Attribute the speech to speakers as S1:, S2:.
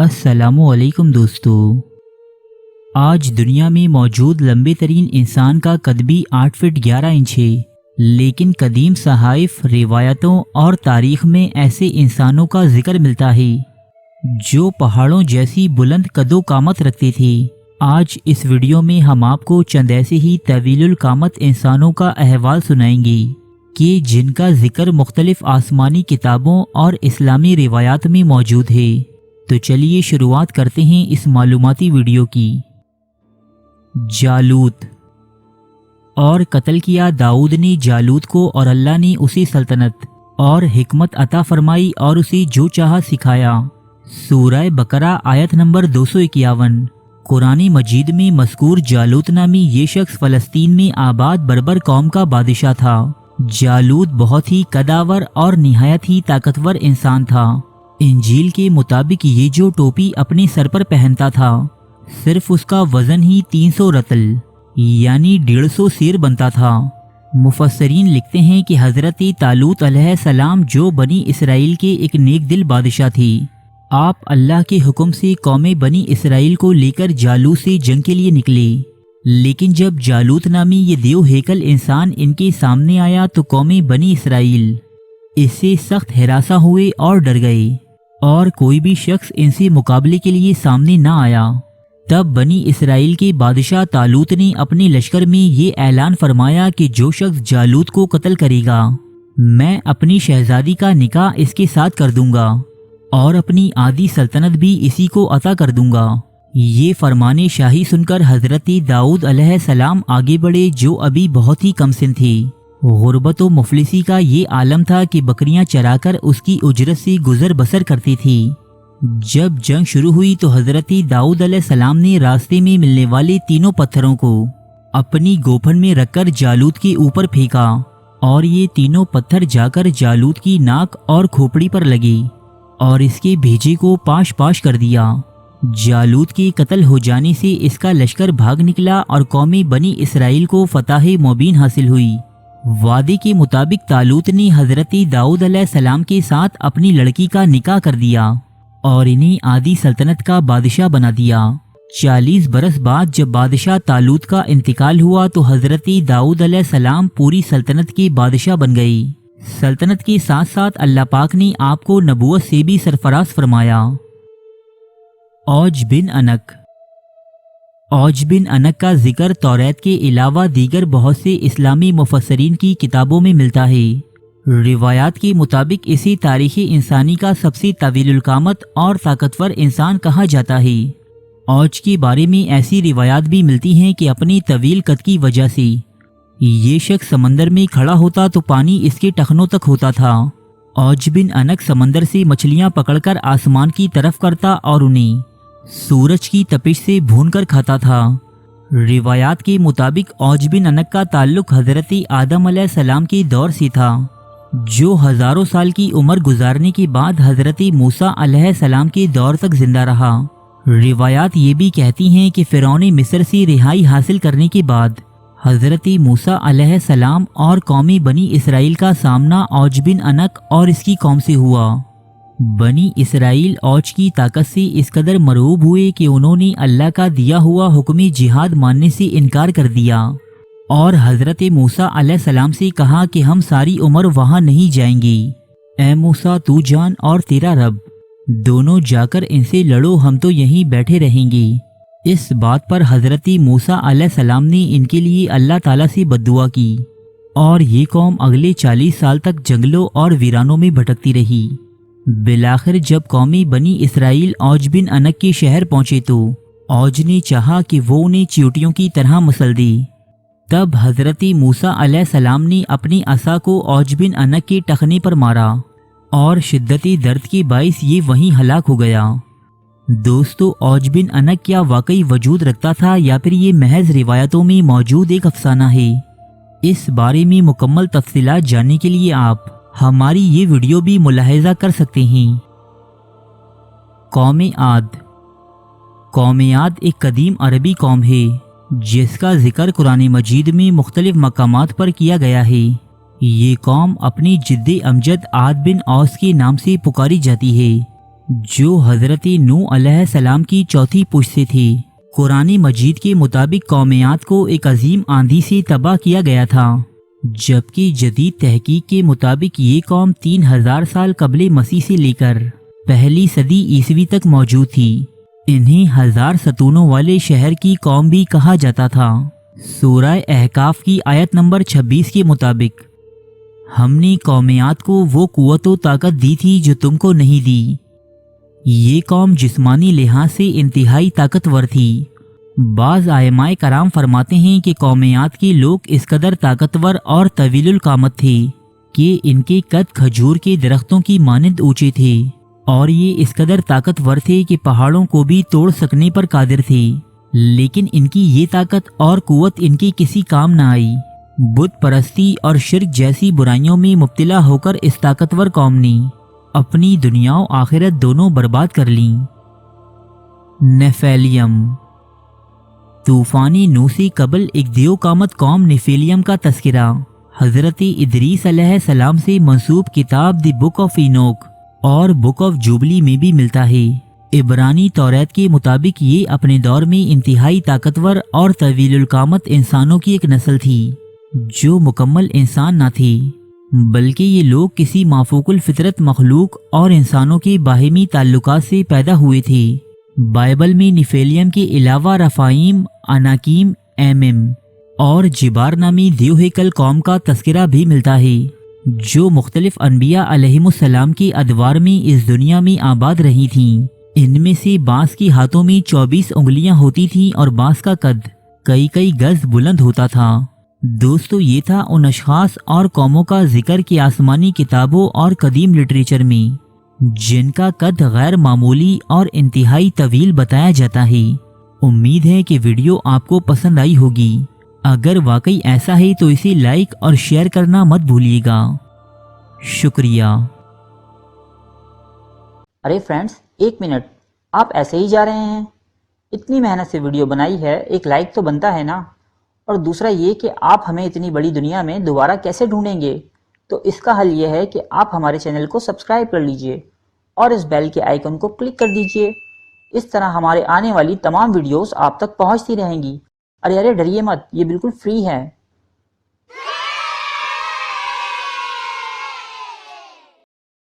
S1: अस्सलामुअलैकुम दोस्तों। आज दुनिया में मौजूद लंबे तरीन इंसान का कद भी 8 फीट 11 इंच है, लेकिन कदीम सहाइफ, रिवायतों और तारीख में ऐसे इंसानों का जिक्र मिलता है जो पहाड़ों जैसी बुलंद कदो कामत रखते थे। आज इस वीडियो में हम आपको चंद ऐसे ही तवीलुल कामत इंसानों का अहवाल सुनाएंगे कि जिनका जिक्र मुख्तलिफ आसमानी किताबों और इस्लामी रिवायात में मौजूद है। तो चलिए शुरुआत करते हैं इस मालूमाती वीडियो की। जालूत। और कत्ल किया दाऊद ने जालूत को, और अल्लाह ने उसे सल्तनत और हिकमत अता फरमाई और उसे जो चाहा सिखाया। सूरह बकरा आयत नंबर 251। कुरानी मजीद में मज़कूर जालूत नामी ये शख्स फ़लस्तीन में आबाद बर्बर कौम का बादशाह था। जालूत बहुत ही कदावर और निहायत ही ताकतवर इंसान था। इंजील के मुताबिक ये जो टोपी अपने सर पर पहनता था, सिर्फ उसका वजन ही 300 रतल यानी 150 सेर बनता था। मुफस्सरीन लिखते हैं कि हज़रत तालूत अलैहिस्सलाम जो बनी इसराइल के एक नेक दिल बादशाह थे, आप अल्लाह के हुक्म से कौमे बनी इसराइल को लेकर जालूत से जंग के लिए निकले। लेकिन जब जालूत नामी ये देव हेकल इंसान इनके सामने आया तो कौमे बनी इसराइल इससे सख्त हिरासा हुए और डर गए, और कोई भी शख्स इनसे मुकाबले के लिए सामने ना आया। तब बनी इसराइल के बादशाह तालूत ने अपने लश्कर में ये ऐलान फरमाया कि जो शख्स जालूत को कत्ल करेगा, मैं अपनी शहजादी का निकाह इसके साथ कर दूंगा और अपनी आधी सल्तनत भी इसी को अता कर दूंगा। ये फरमाने शाही सुनकर हजरत दाऊद अलैहिस्सलाम आगे बढ़े, जो अभी बहुत ही कम सिन थे। गुर्बत व मुफलिसी का ये आलम था कि बकरियां चराकर उसकी उजरत से गुजर बसर करती थी। जब जंग शुरू हुई तो हजरत दाऊद अलैहिस्सलाम ने रास्ते में मिलने वाले तीनों पत्थरों को अपनी गोफन में रखकर जालूत के ऊपर फेंका, और ये तीनों पत्थर जाकर जालूत की नाक और खोपड़ी पर लगे और इसके भेजे को पाश पाश कर दिया। जालूत के कत्ल हो जाने से इसका लश्कर भाग निकला और कौमी बनी इसराइल को फतह मुबीन हासिल हुई। वादे के मुताबिक तालूत ने हजरत दाऊद अलैहिस्सलाम के साथ अपनी लड़की का निकाह कर दिया और इन्हें आधी सल्तनत का बादशाह बना दिया। 40 बरस बाद जब बादशाह तालूत का इंतकाल हुआ तो हजरत दाऊद अलैहिस्सलाम पूरी सल्तनत के बादशाह बन गई। सल्तनत के साथ साथ अल्लाह पाक ने आपको नबूवत से भी सरफराज फरमाया। औज बिन अनक। औज बिन अनक का जिक्र तौरात के अलावा दीगर बहुत से इस्लामी मुफस्सरीन की किताबों में मिलता है। रिवायात के मुताबिक इसी तारीख़ी इंसानी का सबसे तवीलुल कामत और ताकतवर इंसान कहा जाता है। औज के बारे में ऐसी रिवायात भी मिलती हैं कि अपनी तवील कद की वजह से ये शख्स समंदर में खड़ा होता तो पानी इसके टखनों तक होता था। औज बिन अनक समंदर से मछलियाँ पकड़कर आसमान की तरफ करता और उन्हें सूरज की तपिश से भूनकर खाता था। रिवायात के मुताबिक औज बिन अनक का ताल्लुक हजरत आदम अलैहिस्सलाम के दौर से था, जो हजारों साल की उम्र गुजारने के बाद हजरत मूसा अलैहिस्सलाम के दौर तक जिंदा रहा। रिवायात ये भी कहती हैं कि फिरौन मिस्र से रिहाई हासिल करने के बाद हजरत मूसा अलैहिस्सलाम और कौमी बनी इसराइल का सामना औज बिन अनक और इसकी कौम से हुआ। बनी इसराइल औज की ताकत से इस कदर मरऊब हुए कि उन्होंने अल्लाह का दिया हुआ हुक्म जिहाद मानने से इनकार कर दिया और हजरत मूसा अलैहिस्सलाम से कहा कि हम सारी उम्र वहां नहीं जाएंगे। ए मूसा, तू जान और तेरा रब दोनों जाकर इनसे लड़ो, हम तो यहीं बैठे रहेंगे। इस बात पर हजरत मूसा अलैहिस्सलाम ने इनके लिए अल्लाह ताला से बद्दुआ की और ये कौम अगले 40 साल तक जंगलों और वीरानों में भटकती रही। बिलाखिर जब कौमी बनी इसराइल औज बिन अनक के शहर पहुंचे तो औज ने चाहा कि वो उन्हें चींटियों की तरह मसल दे। तब हजरत मूसा अलैहिस्सलाम ने अपनी असा को औज बिन अनक के टखने पर मारा और शिद्दती दर्द के बाइस ये वहीं हलाक हो गया। दोस्तों, औज बिन अनक क्या वाकई वजूद रखता था या फिर ये महज रिवायतों में मौजूद एक अफसाना है? इस बारे में मुकम्मल तफसीलात जानने के लिए आप हमारी ये वीडियो भी मुलाहिजा कर सकते हैं। कौम आद। कौम आद एक कदीम अरबी कौम है जिसका जिक्र कुरान मजीद में मुख्तलिफ मकामात पर किया गया है। ये कौम अपनी जिद्द अमजद आद बिन औस के नाम से पुकारी जाती है। جو حضرت نوح علیہ السلام کی چوتھی پشت سے تھی۔ قرآن مجید کے مطابق قومیات کو ایک عظیم آندھی سے تباہ کیا گیا تھا، جبکہ جدید تحقیق کے مطابق یہ قوم 3000 سال قبل مسیح سے لے کر پہلی صدی عیسوی تک موجود تھی۔ انہیں 1000 ستونوں والے شہر کی قوم بھی کہا جاتا تھا۔ سورہ احقاف کی آیت نمبر 26 کے مطابق ہم نے قومیات کو وہ قوت و طاقت دی تھی جو تم کو نہیں دی۔ یہ قوم جسمانی لحاظ سے انتہائی طاقتور تھی۔ بعض ائمہ کرام فرماتے ہیں کہ قومیات کے لوگ اس قدر طاقتور اور طویل القامت تھے کہ ان کے قد کھجور کے درختوں کی مانند اونچے تھے، اور یہ اس قدر طاقتور تھے کہ پہاڑوں کو بھی توڑ سکنے پر قادر تھے، لیکن ان کی یہ طاقت اور قوت ان کے کسی کام نہ آئی۔ بت پرستی اور شرک جیسی برائیوں میں مبتلا ہو کر اس طاقتور قوم نے اپنی دنیا و آخرت دونوں برباد کر لیں۔ نیفیلیم۔ طوفان نوح سے قبل ایک دیو قامت قوم نیفیلیم کا تذکرہ حضرت ادریس علیہ السلام سے منسوب کتاب دی بک آف اینوک اور بک آف جوبلی میں بھی ملتا ہے۔ عبرانی توریت کے مطابق یہ اپنے دور میں انتہائی طاقتور اور طویل القامت انسانوں کی ایک نسل تھی، جو مکمل انسان نہ تھی، بلکہ یہ لوگ کسی مافوق الفطرت مخلوق اور انسانوں کے باہمی تعلقات سے پیدا ہوئے تھے۔ بائبل میں نیفیلیم کے علاوہ رفائیم، اناکیم، ایمم اور جبار نامی دیو ہیکل قوم کا تذکرہ بھی ملتا ہے، جو مختلف انبیاء علیہم السلام کے ادوار میں اس دنیا میں آباد رہی تھیں۔ ان میں سے بعض کے ہاتھوں میں 24 انگلیاں ہوتی تھیں اور بعض کا قد کئی گز بلند ہوتا تھا۔ دوستو، یہ تھا ان اشخاص اور قوموں کا ذکر کہ آسمانی کتابوں اور قدیم لٹریچر میں جن کا قد غیر معمولی اور انتہائی طویل بتایا جاتا ہے۔ امید ہے کہ ویڈیو آپ کو پسند آئی ہوگی۔ اگر واقعی ایسا ہے تو اسے لائک اور شیئر کرنا مت بھولیے گا۔ شکریہ۔
S2: ارے فرینڈز، 1 منٹ، آپ ایسے ہی جا رہے ہیں؟ اتنی محنت سے ویڈیو بنائی ہے، ایک لائک تو بنتا ہے نا؟ اور دوسرا یہ کہ آپ ہمیں اتنی بڑی دنیا میں دوبارہ کیسے ڈھونڈیں گے؟ تو اس کا حل یہ ہے کہ آپ ہمارے چینل کو سبسکرائب کر لیجئے اور اس بیل کے آئیکن کو کلک کر دیجئے۔ اس طرح ہمارے آنے والی تمام ویڈیوز آپ تک پہنچتی رہیں گی۔ ارے ڈریے مت، یہ بالکل فری ہے۔